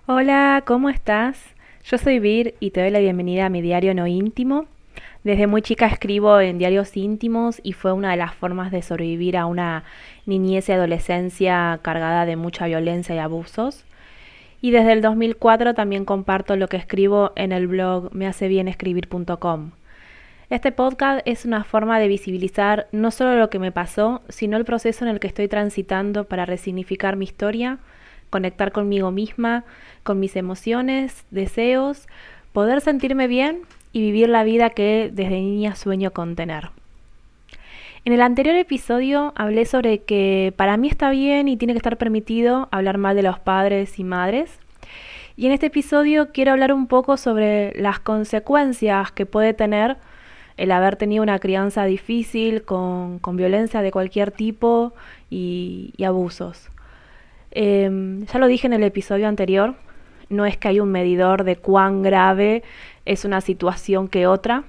Hola, ¿cómo estás? Yo soy Vir y te doy la bienvenida a mi diario no íntimo. Desde muy chica escribo en diarios íntimos y fue una de las formas de sobrevivir a una niñez y adolescencia cargada de mucha violencia y abusos. Y desde el 2004 también comparto lo que escribo en el blog mehacebienescribir.com. Este podcast es una forma de visibilizar no solo lo que me pasó, sino el proceso en el que estoy transitando para resignificar mi historia, conectar conmigo misma, con mis emociones, deseos, poder sentirme bien y vivir la vida que desde niña sueño con tener. En el anterior episodio hablé sobre que para mí está bien y tiene que estar permitido hablar mal de los padres y madres. Y en este episodio quiero hablar un poco sobre las consecuencias que puede tener el haber tenido una crianza difícil con violencia de cualquier tipo y abusos. Ya lo dije en el episodio anterior, no es que hay un medidor de cuán grave es una situación que otra.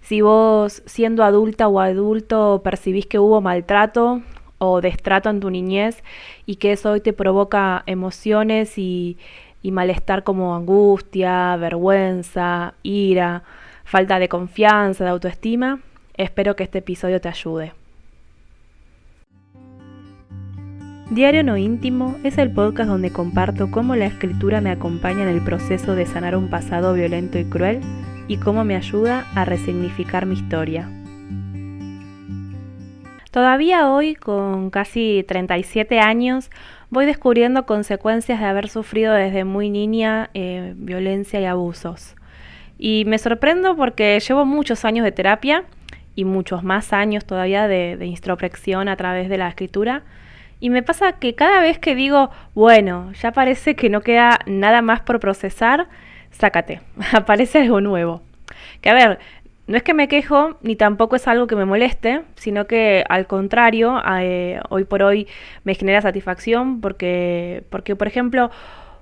Si vos siendo adulta o adulto percibís que hubo maltrato o destrato en tu niñez y que eso hoy te provoca emociones y malestar como angustia, vergüenza, ira, falta de confianza, de autoestima, espero que este episodio te ayude. Diario No Íntimo es el podcast donde comparto cómo la escritura me acompaña en el proceso de sanar un pasado violento y cruel y cómo me ayuda a resignificar mi historia. Todavía hoy, con casi 37 años, voy descubriendo consecuencias de haber sufrido desde muy niña violencia y abusos. Y me sorprendo porque llevo muchos años de terapia y muchos más años todavía de introspección a través de la escritura. Y me pasa que cada vez que digo, bueno, ya parece que no queda nada más por procesar, sácate, aparece algo nuevo. Que a ver, no es que me quejo, ni tampoco es algo que me moleste, sino que al contrario, hoy por hoy me genera satisfacción porque, por ejemplo,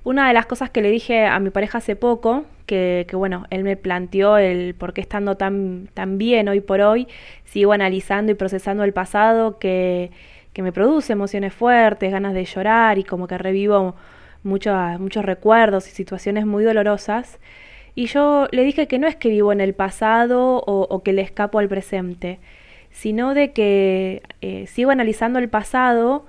una de las cosas que le dije a mi pareja hace poco, que bueno, él me planteó el por qué estando tan bien hoy por hoy, sigo analizando y procesando el pasado que me produce emociones fuertes, ganas de llorar y como que revivo muchos recuerdos y situaciones muy dolorosas. Y yo le dije que no es que vivo en el pasado o que le escapo al presente, sino de que sigo analizando el pasado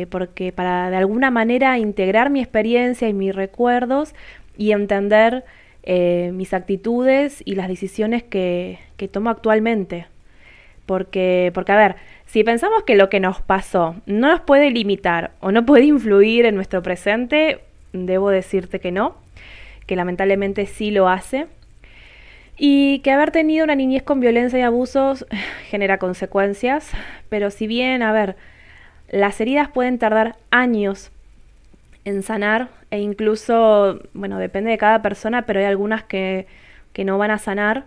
porque para de alguna manera integrar mi experiencia y mis recuerdos y entender mis actitudes y las decisiones que tomo actualmente. Porque, a ver, si pensamos que lo que nos pasó no nos puede limitar o no puede influir en nuestro presente, debo decirte que no, que lamentablemente sí lo hace. Y que haber tenido una niñez con violencia y abusos genera consecuencias, pero si bien, a ver, las heridas pueden tardar años en sanar e incluso, bueno, depende de cada persona, pero hay algunas que no van a sanar.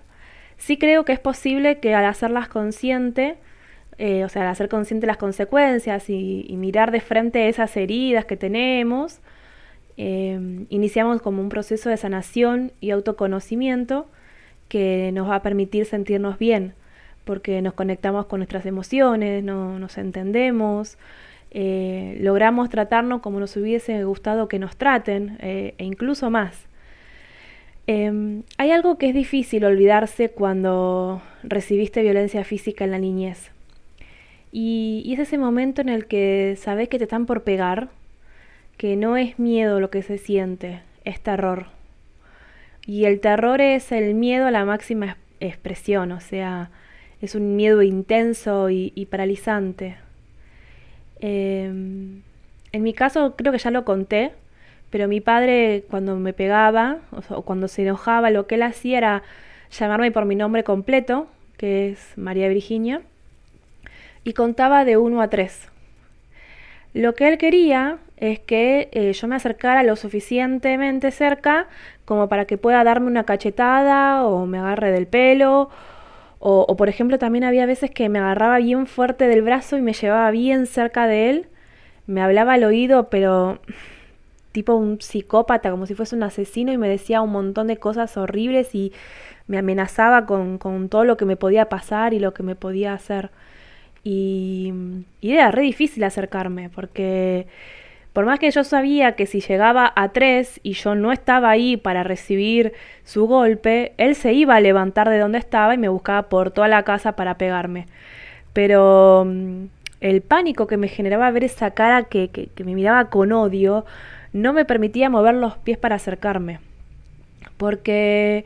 Sí creo que es posible que al hacerlas consciente, o sea, al hacer consciente las consecuencias y mirar de frente esas heridas que tenemos, iniciamos como un proceso de sanación y autoconocimiento que nos va a permitir sentirnos bien, porque nos conectamos con nuestras emociones, nos entendemos, logramos tratarnos como nos hubiese gustado que nos traten, e incluso más. Hay algo que es difícil olvidarse cuando recibiste violencia física en la niñez. Y es ese momento en el que sabes que te están por pegar, que no es miedo lo que se siente, es terror. Y el terror es el miedo a la máxima expresión, o sea, es un miedo intenso y paralizante. En mi caso creo que ya lo conté, pero mi padre cuando me pegaba o cuando se enojaba, lo que él hacía era llamarme por mi nombre completo, que es María Virginia, y contaba de 1 a 3. Lo que él quería es que yo me acercara lo suficientemente cerca como para que pueda darme una cachetada o me agarre del pelo. O por ejemplo también había veces que me agarraba bien fuerte del brazo y me llevaba bien cerca de él. Me hablaba al oído, pero tipo un psicópata, como si fuese un asesino, y me decía un montón de cosas horribles y me amenazaba con todo lo que me podía pasar y lo que me podía hacer. Y era re difícil acercarme, porque Por más que yo sabía que si llegaba a 3 y yo no estaba ahí para recibir su golpe, él se iba a levantar de donde estaba y me buscaba por toda la casa para pegarme. Pero el pánico que me generaba ver esa cara que me miraba con odio no me permitía mover los pies para acercarme. Porque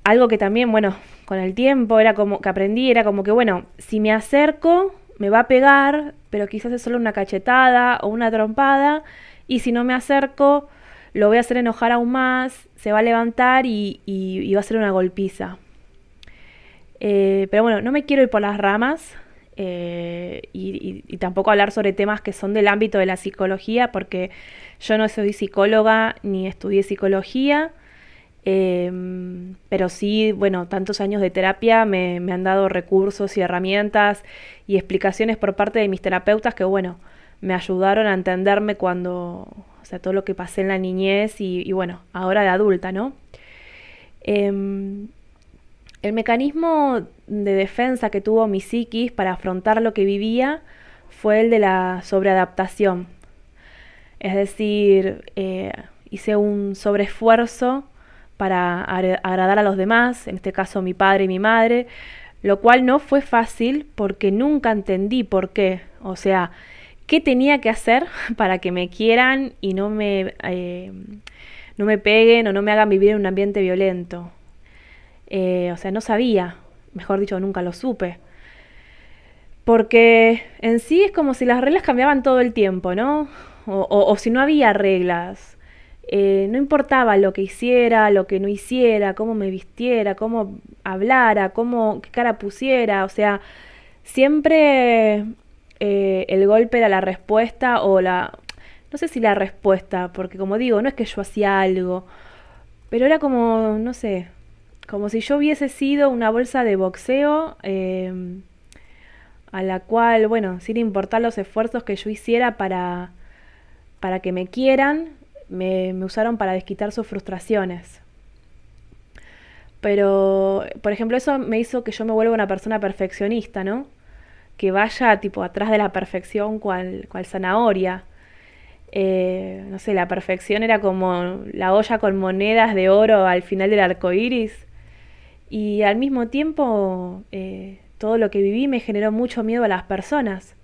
algo que también, bueno, con el tiempo era como que aprendí, era como que, bueno, si me acerco, me va a pegar, pero quizás es solo una cachetada o una trompada, y si no me acerco, lo voy a hacer enojar aún más, se va a levantar y va a ser una golpiza. Pero bueno, no me quiero ir por las ramas y tampoco hablar sobre temas que son del ámbito de la psicología, porque yo no soy psicóloga ni estudié psicología. Pero sí, bueno, tantos años de terapia me han dado recursos y herramientas y explicaciones por parte de mis terapeutas que, bueno, me ayudaron a entenderme cuando, o sea, todo lo que pasé en la niñez y bueno, ahora de adulta, ¿no? Em, el mecanismo de defensa que tuvo mi psiquis para afrontar lo que vivía fue el de la sobreadaptación. Es decir, hice un sobreesfuerzo para agradar a los demás, en este caso mi padre y mi madre, lo cual no fue fácil porque nunca entendí por qué. O sea, qué tenía que hacer para que me quieran y no me peguen o no me hagan vivir en un ambiente violento. O sea, no sabía, mejor dicho, nunca lo supe. Porque en sí es como si las reglas cambiaban todo el tiempo, ¿no? O si no había reglas. No importaba lo que hiciera, lo que no hiciera, cómo me vistiera, cómo hablara, qué cara pusiera. O sea, siempre el golpe era la respuesta o la... No sé si la respuesta, porque como digo, no es que yo hacía algo, pero era como, no sé, como si yo hubiese sido una bolsa de boxeo a la cual, bueno, sin importar los esfuerzos que yo hiciera para que me quieran, me usaron para desquitar sus frustraciones. Pero, por ejemplo, eso me hizo que yo me vuelva una persona perfeccionista, ¿no? Que vaya tipo atrás de la perfección cual zanahoria. No sé, la perfección era como la olla con monedas de oro al final del arco iris. Y al mismo tiempo, todo lo que viví me generó mucho miedo a las personas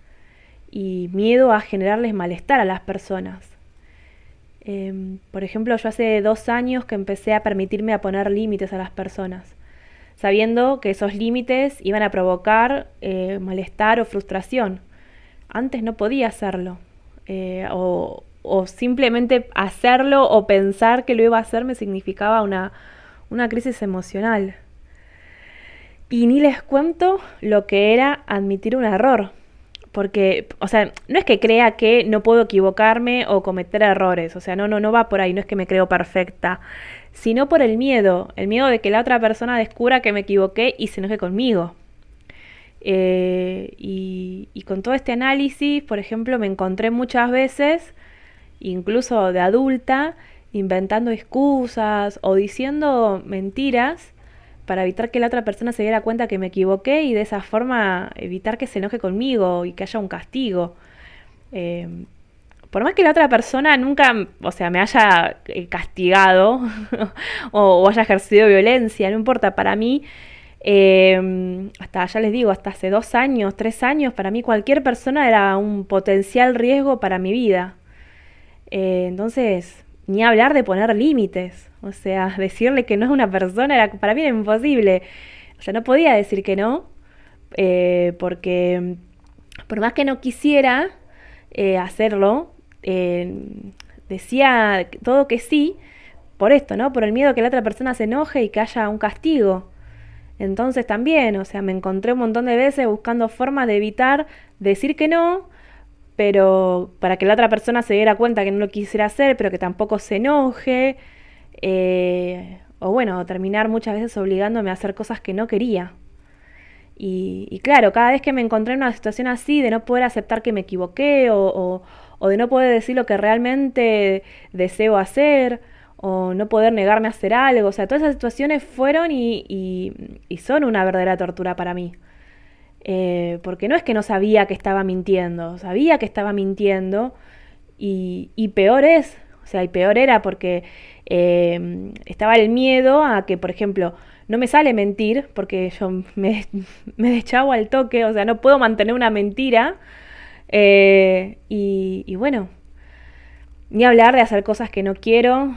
y miedo a generarles malestar a las personas. Por ejemplo, yo hace 2 años que empecé a permitirme a poner límites a las personas, sabiendo que esos límites iban a provocar malestar o frustración. Antes no podía hacerlo, o simplemente hacerlo o pensar que lo iba a hacer me significaba una crisis emocional. Y ni les cuento lo que era admitir un error. Porque, o sea, no es que crea que no puedo equivocarme o cometer errores. O sea, no va por ahí, no es que me creo perfecta. Sino por el miedo de que la otra persona descubra que me equivoqué y se enoje conmigo. Y con todo este análisis, por ejemplo, me encontré muchas veces, incluso de adulta, inventando excusas o diciendo mentiras para evitar que la otra persona se diera cuenta que me equivoqué y de esa forma evitar que se enoje conmigo y que haya un castigo. Eh, por más que la otra persona nunca, o sea, me haya castigado o haya ejercido violencia, no importa, para mí, hasta, ya les digo, hasta hace 2 años, 3 años, para mí cualquier persona era un potencial riesgo para mi vida. Entonces, ni hablar de poner límites. O sea, decirle que no es una persona era, para mí era imposible. O sea, no podía decir que no, porque por más que no quisiera hacerlo, eh, decía todo que sí, por esto, ¿no? Por el miedo que la otra persona se enoje y que haya un castigo. Entonces también, o sea, me encontré un montón de veces buscando formas de evitar decir que no, pero para que la otra persona se diera cuenta que no lo quisiera hacer, pero que tampoco se enoje, o bueno, terminar muchas veces obligándome a hacer cosas que no quería. Y claro, cada vez que me encontré en una situación así, de no poder aceptar que me equivoqué, o de no poder decir lo que realmente deseo hacer, o no poder negarme a hacer algo, o sea, todas esas situaciones fueron y son una verdadera tortura para mí. porque no es que no sabía que estaba mintiendo, sabía que estaba mintiendo y peor es, o sea, y peor era porque estaba el miedo a que, por ejemplo, no me sale mentir, porque me deschavo al toque, o sea, no puedo mantener una mentira, y bueno, ni hablar de hacer cosas que no quiero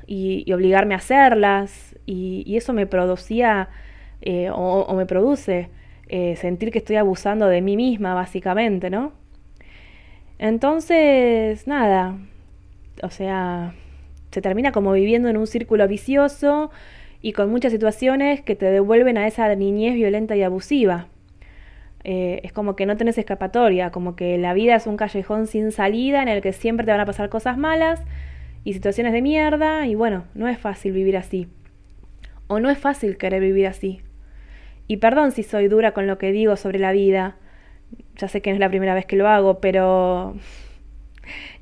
y obligarme a hacerlas, y eso me producía, o me produce, sentir que estoy abusando de mí misma, básicamente, ¿no? Entonces, nada, o sea, se termina como viviendo en un círculo vicioso y con muchas situaciones que te devuelven a esa niñez violenta y abusiva. Es como que no tenés escapatoria, como que la vida es un callejón sin salida en el que siempre te van a pasar cosas malas y situaciones de mierda y bueno, no es fácil vivir así. O no es fácil querer vivir así. Y perdón si soy dura con lo que digo sobre la vida, ya sé que no es la primera vez que lo hago, pero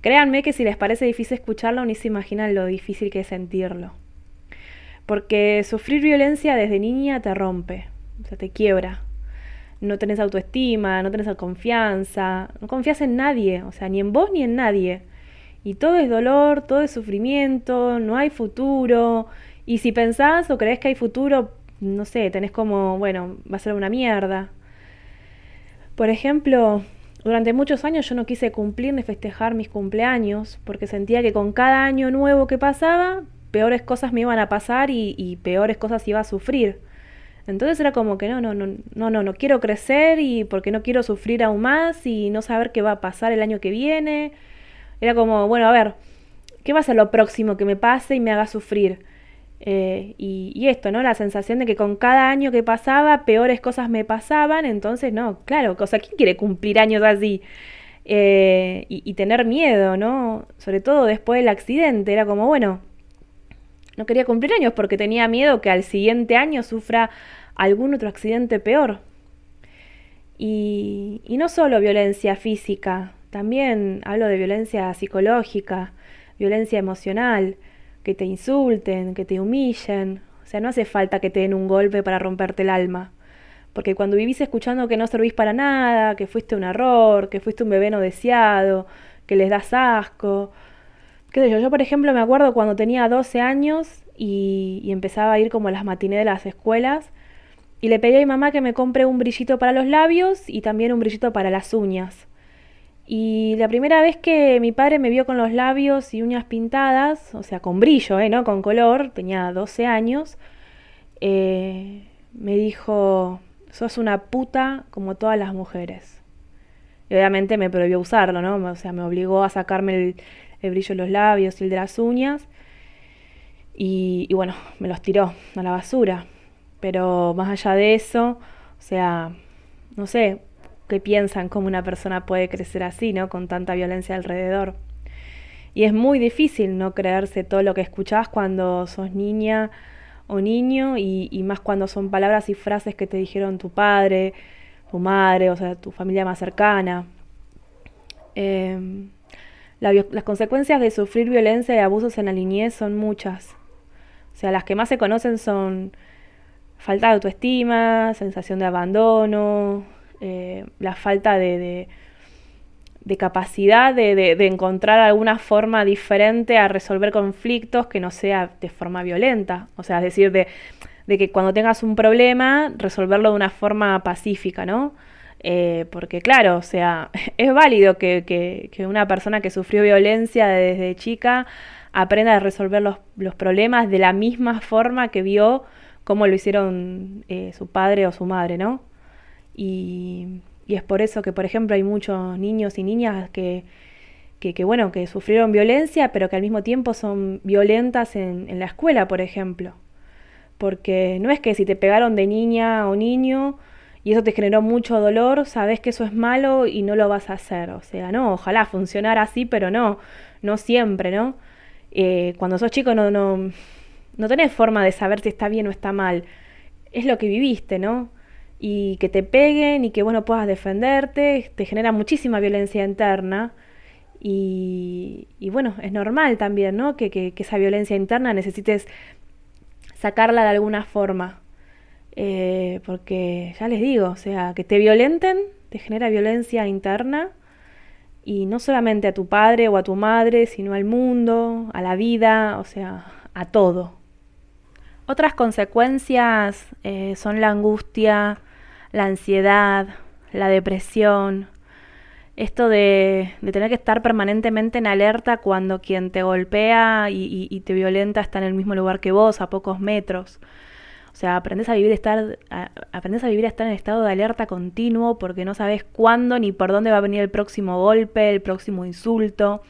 créanme que si les parece difícil escucharlo, ni se imaginan lo difícil que es sentirlo. Porque sufrir violencia desde niña te rompe, o sea, te quiebra. No tenés autoestima, no tenés confianza, no confías en nadie, o sea, ni en vos ni en nadie. Y todo es dolor, todo es sufrimiento, no hay futuro. Y si pensás o creés que hay futuro, no sé, tenés como, bueno, va a ser una mierda. Por ejemplo, durante muchos años yo no quise cumplir ni festejar mis cumpleaños porque sentía que con cada año nuevo que pasaba, peores cosas me iban a pasar y peores cosas iba a sufrir. Entonces era como que no quiero crecer y porque no quiero sufrir aún más y no saber qué va a pasar el año que viene. Era como, bueno, a ver, ¿qué va a ser lo próximo que me pase y me haga sufrir? Y esto, ¿no? La sensación de que con cada año que pasaba, peores cosas me pasaban, entonces, no, claro, o sea, ¿quién quiere cumplir años así? Y tener miedo, ¿no? Sobre todo después del accidente, era como, bueno, no quería cumplir años porque tenía miedo que al siguiente año sufra algún otro accidente peor. Y no solo violencia física, también hablo de violencia psicológica, violencia emocional, que te insulten, que te humillen. O sea, no hace falta que te den un golpe para romperte el alma. Porque cuando vivís escuchando que no servís para nada, que fuiste un error, que fuiste un bebé no deseado, que les das asco. Qué sé yo por ejemplo me acuerdo cuando tenía 12 años y empezaba a ir como a las matinés de las escuelas y le pedí a mi mamá que me compre un brillito para los labios y también un brillito para las uñas. Y la primera vez que mi padre me vio con los labios y uñas pintadas, o sea, con brillo, ¿no? Con color, tenía 12 años, me dijo, sos una puta como todas las mujeres. Y obviamente me prohibió usarlo, ¿no? O sea, me obligó a sacarme el brillo de los labios y el de las uñas. Y bueno, me los tiró a la basura. Pero más allá de eso, o sea, no sé qué piensan cómo una persona puede crecer así, ¿no? Con tanta violencia alrededor. Y es muy difícil no creerse todo lo que escuchás cuando sos niña o niño y más cuando son palabras y frases que te dijeron tu padre, tu madre, o sea, tu familia más cercana. Eh, las consecuencias de sufrir violencia y abusos en la niñez son muchas. O sea, las que más se conocen son falta de autoestima, sensación de abandono, la falta de capacidad de encontrar alguna forma diferente a resolver conflictos que no sea de forma violenta. O sea, es decir, de que cuando tengas un problema, resolverlo de una forma pacífica, ¿no? Porque claro, o sea, es válido que una persona que sufrió violencia desde chica aprenda a resolver los problemas de la misma forma que vio cómo lo hicieron su padre o su madre, ¿no? Y es por eso que, por ejemplo, hay muchos niños y niñas bueno, que sufrieron violencia, pero que al mismo tiempo son violentas en la escuela, por ejemplo. Porque no es que si te pegaron de niña o niño y eso te generó mucho dolor, sabes que eso es malo y no lo vas a hacer. O sea, no, ojalá funcionara así, pero no siempre, ¿no? Cuando sos chico no tenés forma de saber si está bien o está mal. Es lo que viviste, ¿no? Y que te peguen y que vos no puedas defenderte, te genera muchísima violencia interna. Y bueno, es normal también, ¿no? Que esa violencia interna necesites sacarla de alguna forma. porque ya les digo, o sea, que te violenten te genera violencia interna y no solamente a tu padre o a tu madre, sino al mundo, a la vida, o sea, a todo. Otras consecuencias son la angustia, la ansiedad, la depresión, esto de tener que estar permanentemente en alerta cuando quien te golpea y te violenta está en el mismo lugar que vos, a pocos metros. O sea, aprendes a vivir a estar en estado de alerta continuo porque no sabes cuándo ni por dónde va a venir el próximo golpe, el próximo insulto.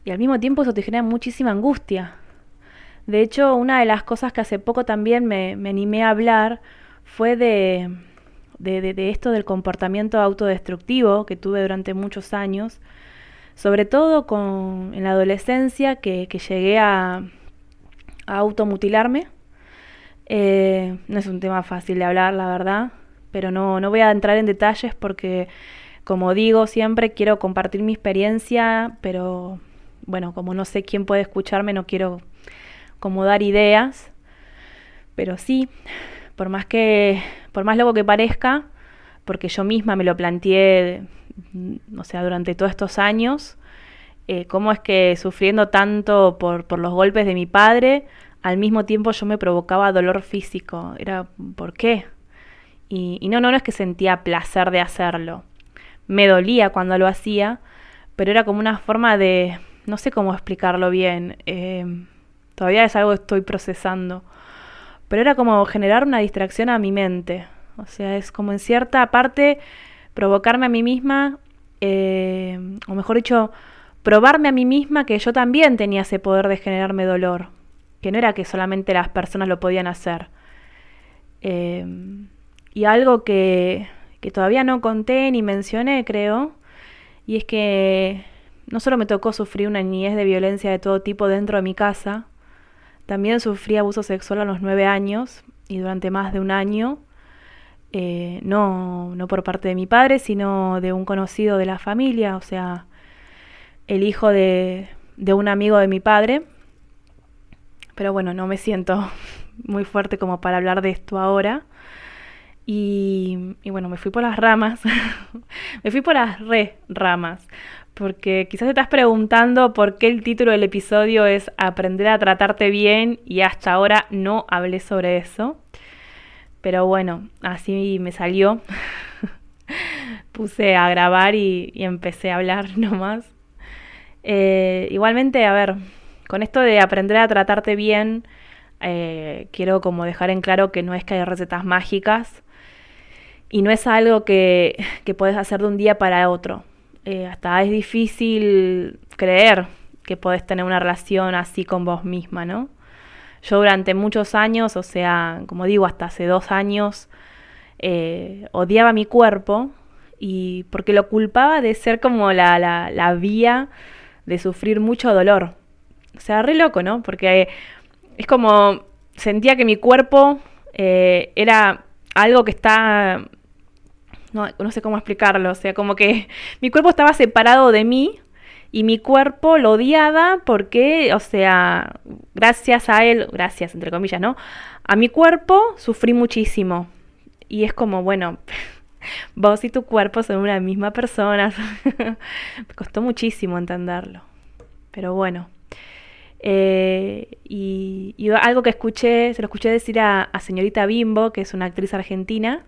Y al mismo tiempo eso te genera muchísima angustia. De hecho, una de las cosas que hace poco también me animé a hablar fue de esto del comportamiento autodestructivo que tuve durante muchos años, sobre todo en la adolescencia que llegué a automutilarme. No es un tema fácil de hablar, la verdad, pero no voy a entrar en detalles porque, como digo, siempre quiero compartir mi experiencia, pero bueno, como no sé quién puede escucharme, no quiero como dar ideas, pero sí, por más que, por más loco que parezca, porque yo misma me lo planteé, o sea, durante todos estos años, cómo es que sufriendo tanto por los golpes de mi padre, al mismo tiempo yo me provocaba dolor físico. Era, ¿por qué? Y no es que sentía placer de hacerlo. Me dolía cuando lo hacía, pero era como una forma de, no sé cómo explicarlo bien, todavía es algo que estoy procesando, pero era como generar una distracción a mi mente. O sea, es como en cierta parte provocarme a mí misma, o mejor dicho, probarme a mí misma que yo también tenía ese poder de generarme dolor, que no era que solamente las personas lo podían hacer. Eh, y algo que todavía no conté ni mencioné, creo, y es que no solo me tocó sufrir una niñez de violencia de todo tipo dentro de mi casa, también sufrí abuso sexual a los 9 años y durante más de un año, no por parte de mi padre, sino de un conocido de la familia, o sea, el hijo de un amigo de mi padre. Pero bueno, no me siento muy fuerte como para hablar de esto ahora. Y bueno, me fui por las ramas, me fui por las ramas, porque quizás te estás preguntando por qué el título del episodio es Aprender a tratarte bien y hasta ahora no hablé sobre eso. Pero bueno, así me salió. Puse a grabar y empecé a hablar nomás. Igualmente, a ver, con esto de aprender a tratarte bien, quiero como dejar en claro que no es que haya recetas mágicas y no es algo que puedes hacer de un día para otro. Hasta es difícil creer que podés tener una relación así con vos misma, ¿no? Yo durante muchos años, o sea, como digo, hasta hace 2 años, odiaba mi cuerpo y porque lo culpaba de ser como la vía de sufrir mucho dolor. O sea, re loco, ¿no? Porque es como sentía que mi cuerpo era algo que está... No sé cómo explicarlo, o sea, como que mi cuerpo estaba separado de mí y mi cuerpo lo odiaba porque, o sea, gracias a él, gracias entre comillas, ¿no? A mi cuerpo sufrí muchísimo. Y es como, bueno, vos y tu cuerpo son una misma persona. Me costó muchísimo entenderlo. Pero bueno. Y algo que escuché, se lo escuché decir a señorita Bimbo, que es una actriz argentina,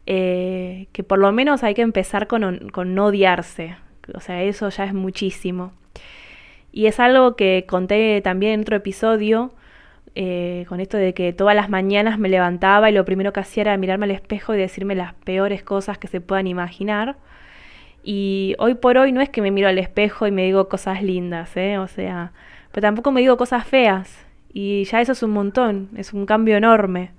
que por lo menos hay que empezar con no odiarse. O sea, eso ya es muchísimo. Y es algo que conté también en otro episodio, con esto de que todas las mañanas me levantaba y lo primero que hacía era mirarme al espejo y decirme las peores cosas que se puedan imaginar. Y hoy por hoy no es que me miro al espejo y me digo cosas lindas, o sea, pero tampoco me digo cosas feas. Y ya eso es un montón, es un cambio enorme.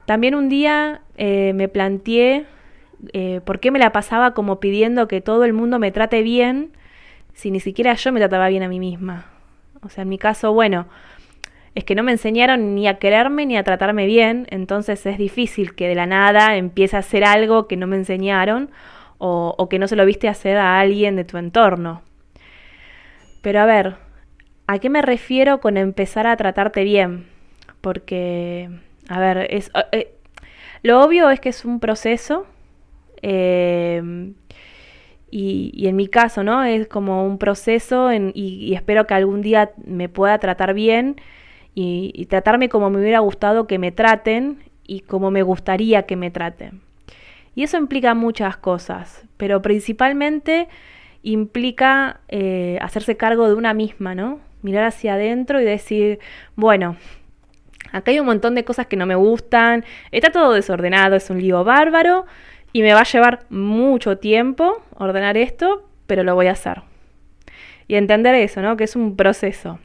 También un día me planteé por qué me la pasaba como pidiendo que todo el mundo me trate bien si ni siquiera yo me trataba bien a mí misma. O sea, en mi caso, bueno, es que no me enseñaron ni a quererme ni a tratarme bien, entonces es difícil que de la nada empiece a hacer algo que no me enseñaron o que no se lo viste hacer a alguien de tu entorno. Pero a ver, ¿a qué me refiero con empezar a tratarte bien? Porque, a ver, Lo obvio es que es un proceso, eh, y en mi caso, ¿no? Es como un proceso y espero que algún día me pueda tratar bien y tratarme como me hubiera gustado que me traten y como me gustaría que me traten. Y eso implica muchas cosas, pero principalmente implica hacerse cargo de una misma, ¿no? Mirar hacia adentro y decir, bueno, acá hay un montón de cosas que no me gustan, está todo desordenado, es un lío bárbaro y me va a llevar mucho tiempo ordenar esto, pero lo voy a hacer. Y entender eso, ¿no? Que es un proceso.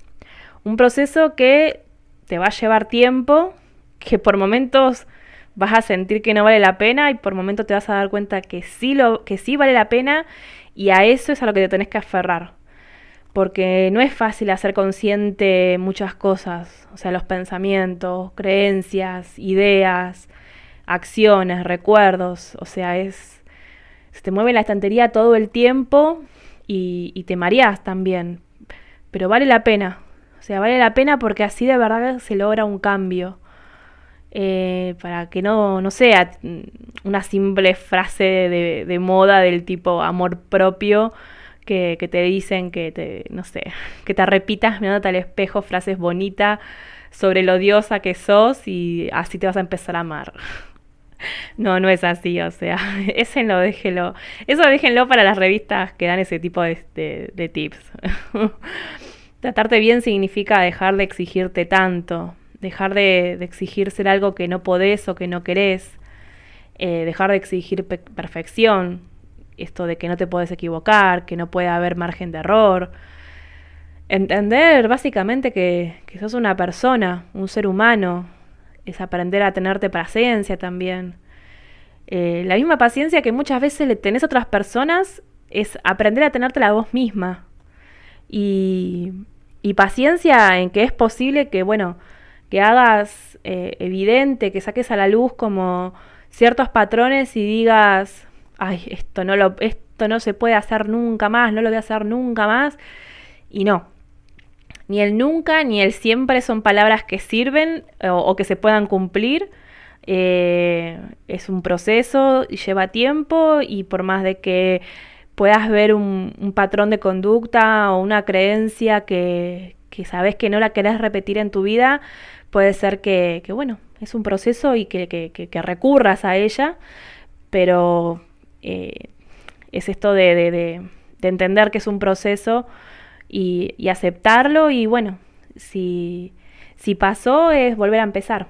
Un proceso que te va a llevar tiempo, que por momentos vas a sentir que no vale la pena y por momentos te vas a dar cuenta que sí vale la pena, y a eso es a lo que te tenés que aferrar. Porque no es fácil hacer consciente muchas cosas, o sea, los pensamientos, creencias, ideas, acciones, recuerdos, o sea, se te mueve la estantería todo el tiempo y te mareás también, pero vale la pena, o sea, vale la pena porque así de verdad se logra un cambio. Para que no sea una simple frase de moda del tipo amor propio que te dicen no sé, que te repitas mirándote al espejo frases bonitas sobre lo odiosa que sos y así te vas a empezar a amar. No, no es así, o sea, ese no déjelo. Eso déjenlo para las revistas que dan ese tipo de tips. Tratarte bien significa dejar de exigirte tanto, dejar de exigir ser algo que no podés o que no querés, dejar de exigir perfección, esto de que no te podés equivocar, que no puede haber margen de error. Entender básicamente que sos una persona, un ser humano, es aprender a tenerte paciencia también. La misma paciencia que muchas veces le tenés a otras personas es aprender a tenértela a vos misma. Y, y paciencia en que es posible que, bueno, que hagas evidente, que saques a la luz como ciertos patrones y digas, ay, esto no se puede hacer nunca más, no lo voy a hacer nunca más. Y no, ni el nunca ni el siempre son palabras que sirven o que se puedan cumplir. Es un proceso y lleva tiempo, y por más de que puedas ver un patrón de conducta o una creencia que sabes que no la querés repetir en tu vida, puede ser bueno, es un proceso y que recurras a ella, pero eh, es esto de entender que es un proceso y aceptarlo, y bueno, si pasó es volver a empezar.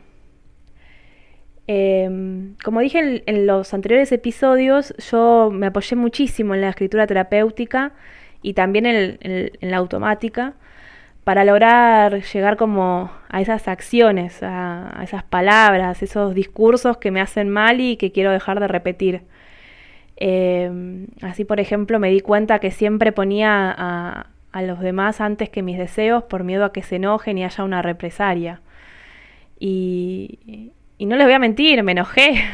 Como dije en los anteriores episodios, yo me apoyé muchísimo en la escritura terapéutica y también en la automática para lograr llegar como a esas acciones, a esas palabras, esos discursos que me hacen mal y que quiero dejar de repetir. Así, por ejemplo, me di cuenta que siempre ponía a los demás antes que mis deseos por miedo a que se enojen y haya una represalia. Y no les voy a mentir, me enojé.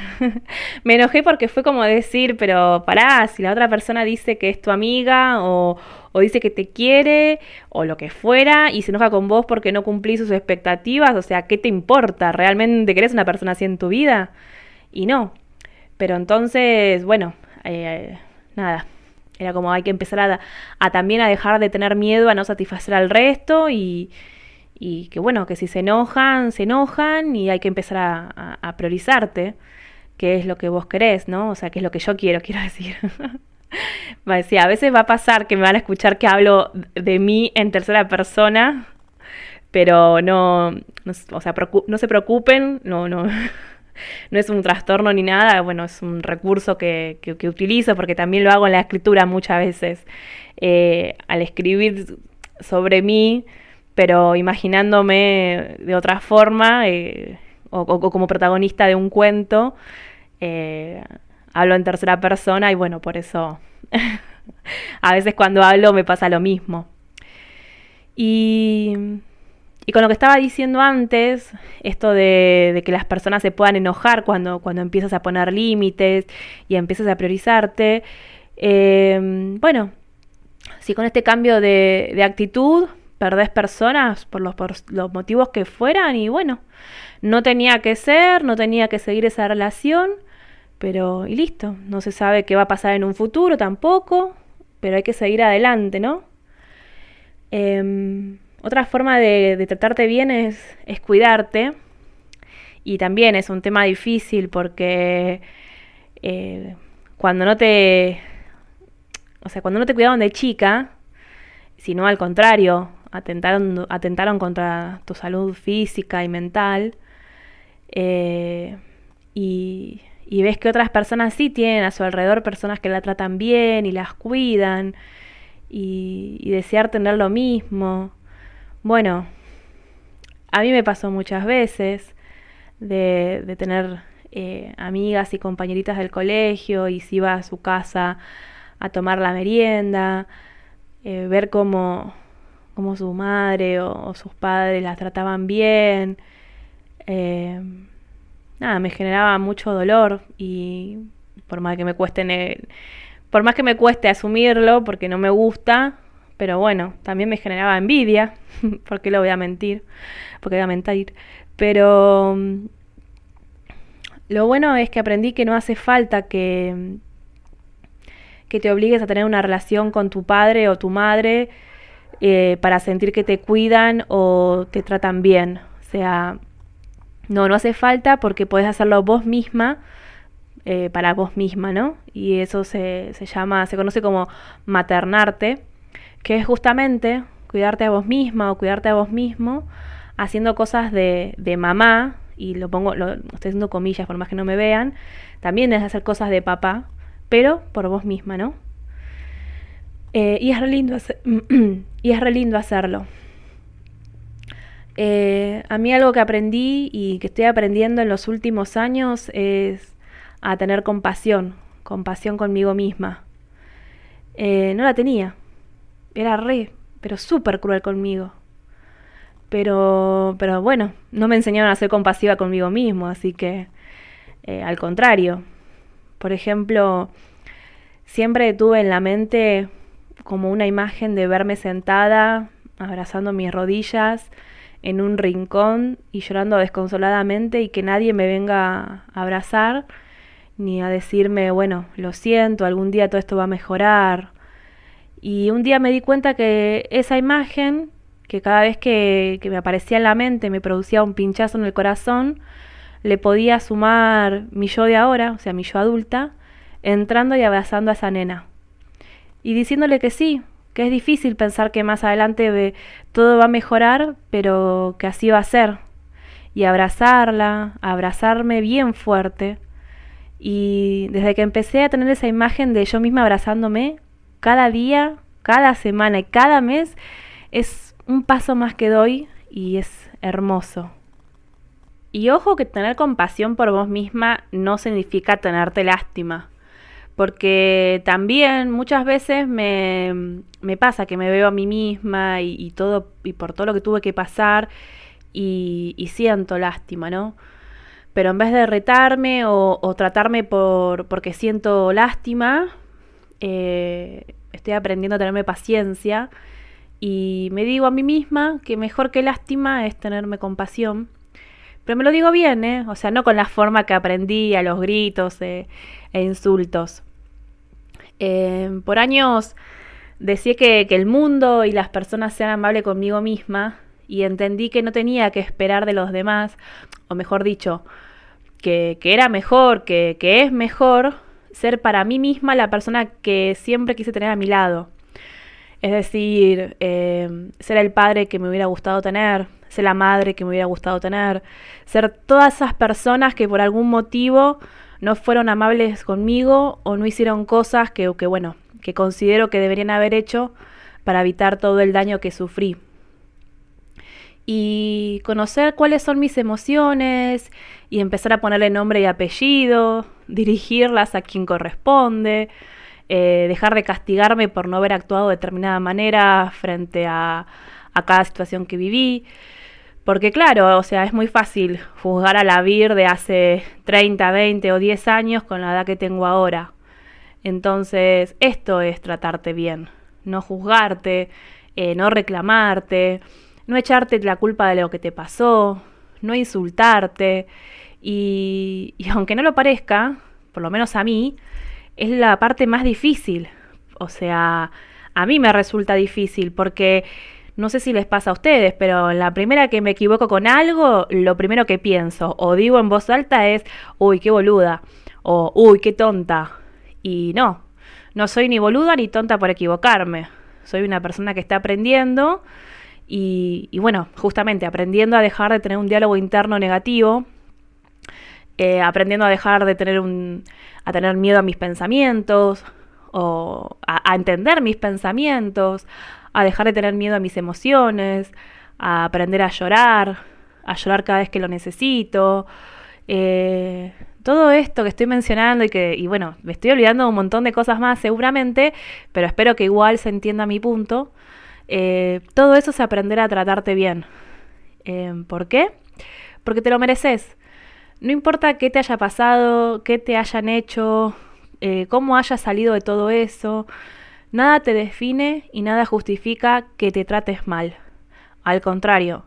Me enojé porque fue como decir, pero pará, si la otra persona dice que es tu amiga o dice que te quiere o lo que fuera y se enoja con vos porque no cumplís sus expectativas, o sea, ¿qué te importa? ¿Realmente querés una persona así en tu vida? Y no. Pero entonces, bueno, nada. Era como hay que empezar a también a dejar de tener miedo a no satisfacer al resto y que bueno, que si se enojan y hay que empezar a priorizarte, qué es lo que vos querés, ¿no? O sea, qué es lo que yo quiero decir. Sí, a veces va a pasar que me van a escuchar que hablo de mí en tercera persona, pero no, o sea, no se preocupen, no es un trastorno ni nada, bueno, es un recurso que utilizo porque también lo hago en la escritura muchas veces. Al escribir sobre mí, pero imaginándome de otra forma, o como protagonista de un cuento, eh, hablo en tercera persona y bueno, por eso a veces cuando hablo me pasa lo mismo. Y, y con lo que estaba diciendo antes, esto de que las personas se puedan enojar cuando empiezas a poner límites y empiezas a priorizarte, bueno, si con este cambio de actitud perdés personas por los motivos que fueran y bueno, no tenía que ser, no tenía que seguir esa relación, pero y listo, no se sabe qué va a pasar en un futuro tampoco, pero hay que seguir adelante, ¿no? Otra forma de tratarte bien es cuidarte y también es un tema difícil porque eh, cuando no te, o sea, cuando no te cuidaron de chica, sino al contrario, atentaron contra tu salud física y mental, eh, y ves que otras personas sí tienen a su alrededor personas que la tratan bien y las cuidan, y desear tener lo mismo. Bueno, a mí me pasó muchas veces de tener amigas y compañeritas del colegio y si iba a su casa a tomar la merienda, ver cómo su madre o sus padres las trataban bien. Eh, Nada, me generaba mucho dolor y por más que me cueste por más que me cueste asumirlo porque no me gusta, pero bueno, también me generaba envidia, porque lo voy a mentir, porque voy a mentir, pero lo bueno es que aprendí que no hace falta que te obligues a tener una relación con tu padre o tu madre para sentir que te cuidan o te tratan bien. O sea, no hace falta porque podés hacerlo vos misma, para vos misma, ¿no? Y eso se conoce como maternarte, que es justamente cuidarte a vos misma o cuidarte a vos mismo, haciendo cosas de mamá, y lo estoy haciendo comillas por más que no me vean, también es hacer cosas de papá, pero por vos misma, ¿no? Y es re lindo y es re lindo hacerlo. A mí algo que aprendí y que estoy aprendiendo en los últimos años es a tener compasión conmigo misma. No la tenía, era pero súper cruel conmigo. Pero bueno, no me enseñaron a ser compasiva conmigo mismo, así que al contrario. Por ejemplo, siempre tuve en la mente como una imagen de verme sentada, abrazando mis rodillas en un rincón y llorando desconsoladamente y que nadie me venga a abrazar ni a decirme, bueno, lo siento, algún día todo esto va a mejorar. Y un día me di cuenta que esa imagen, que cada vez que me aparecía en la mente me producía un pinchazo en el corazón, le podía sumar mi yo de ahora, o sea, mi yo adulta, entrando y abrazando a esa nena. Y diciéndole que sí, que es difícil pensar que más adelante todo va a mejorar, pero que así va a ser. Y abrazarla, abrazarme bien fuerte. Y desde que empecé a tener esa imagen de yo misma abrazándome, cada día, cada semana y cada mes, es un paso más que doy y es hermoso. Y ojo que tener compasión por vos misma no significa tenerte lástima. Porque también muchas veces me pasa que me veo a mí misma y todo, y por todo lo que tuve que pasar y siento lástima, ¿no? Pero en vez de retarme o tratarme porque siento lástima, estoy aprendiendo a tenerme paciencia y me digo a mí misma que mejor que lástima es tenerme compasión. Pero me lo digo bien, ¿eh? O sea, no con la forma que aprendí a los gritos e insultos. Por años decía que el mundo y las personas sean amables conmigo misma y entendí que no tenía que esperar de los demás, o mejor dicho, que era mejor, que es mejor ser para mí misma la persona que siempre quise tener a mi lado. Es decir, ser el padre que me hubiera gustado tener, ser la madre que me hubiera gustado tener, ser todas esas personas que por algún motivo no fueron amables conmigo o no hicieron cosas que considero que deberían haber hecho para evitar todo el daño que sufrí. Y conocer cuáles son mis emociones y empezar a ponerle nombre y apellido, dirigirlas a quien corresponde, dejar de castigarme por no haber actuado de determinada manera frente a cada situación que viví. Porque claro, o sea, es muy fácil juzgar a la Vir de hace 30, 20 o 10 años con la edad que tengo ahora. Entonces, esto es tratarte bien, no juzgarte, no reclamarte, no echarte la culpa de lo que te pasó, no insultarte. Y aunque no lo parezca, por lo menos a mí, es la parte más difícil. O sea, a mí me resulta difícil porque no sé si les pasa a ustedes, pero la primera que me equivoco con algo, lo primero que pienso o digo en voz alta es, uy, qué boluda, o uy, qué tonta. Y no, no soy ni boluda ni tonta por equivocarme. Soy una persona que está aprendiendo y bueno, justamente aprendiendo a dejar de tener un diálogo interno negativo, aprendiendo a dejar de tener a tener miedo a mis pensamientos o a entender mis pensamientos, a dejar de tener miedo a mis emociones, a aprender a llorar cada vez que lo necesito. Todo esto que estoy mencionando y bueno, me estoy olvidando de un montón de cosas más seguramente, pero espero que igual se entienda mi punto. Todo eso es aprender a tratarte bien. ¿Por qué? Porque te lo mereces. No importa qué te haya pasado, qué te hayan hecho, cómo hayas salido de todo eso, nada te define y nada justifica que te trates mal. Al contrario,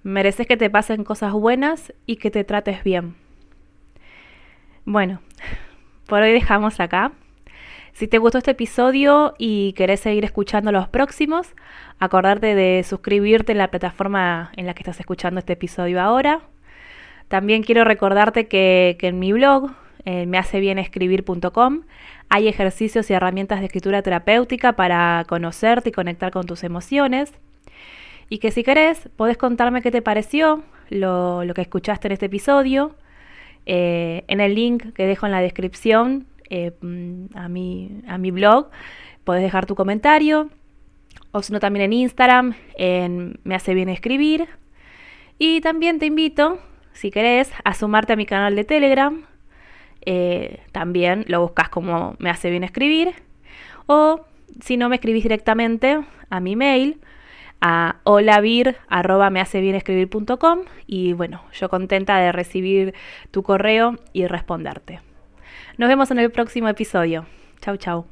mereces que te pasen cosas buenas y que te trates bien. Bueno, por hoy dejamos acá. Si te gustó este episodio y querés seguir escuchando los próximos, acordarte de suscribirte en la plataforma en la que estás escuchando este episodio ahora. También quiero recordarte que en mi blog, mehacebienescribir.com, hay ejercicios y herramientas de escritura terapéutica para conocerte y conectar con tus emociones. Y que si querés, podés contarme qué te pareció lo que escuchaste en este episodio. En el link que dejo en la descripción a mi blog, podés dejar tu comentario. O si no, también en Instagram, en Me Hace Bien Escribir. Y también te invito, si querés, a sumarte a mi canal de Telegram. También lo buscas como Me Hace Bien Escribir. O si no, me escribís directamente a mi mail, a holavir@mehacebienescribir.com, y bueno, yo contenta de recibir tu correo y responderte. Nos vemos en el próximo episodio. Chau, chau.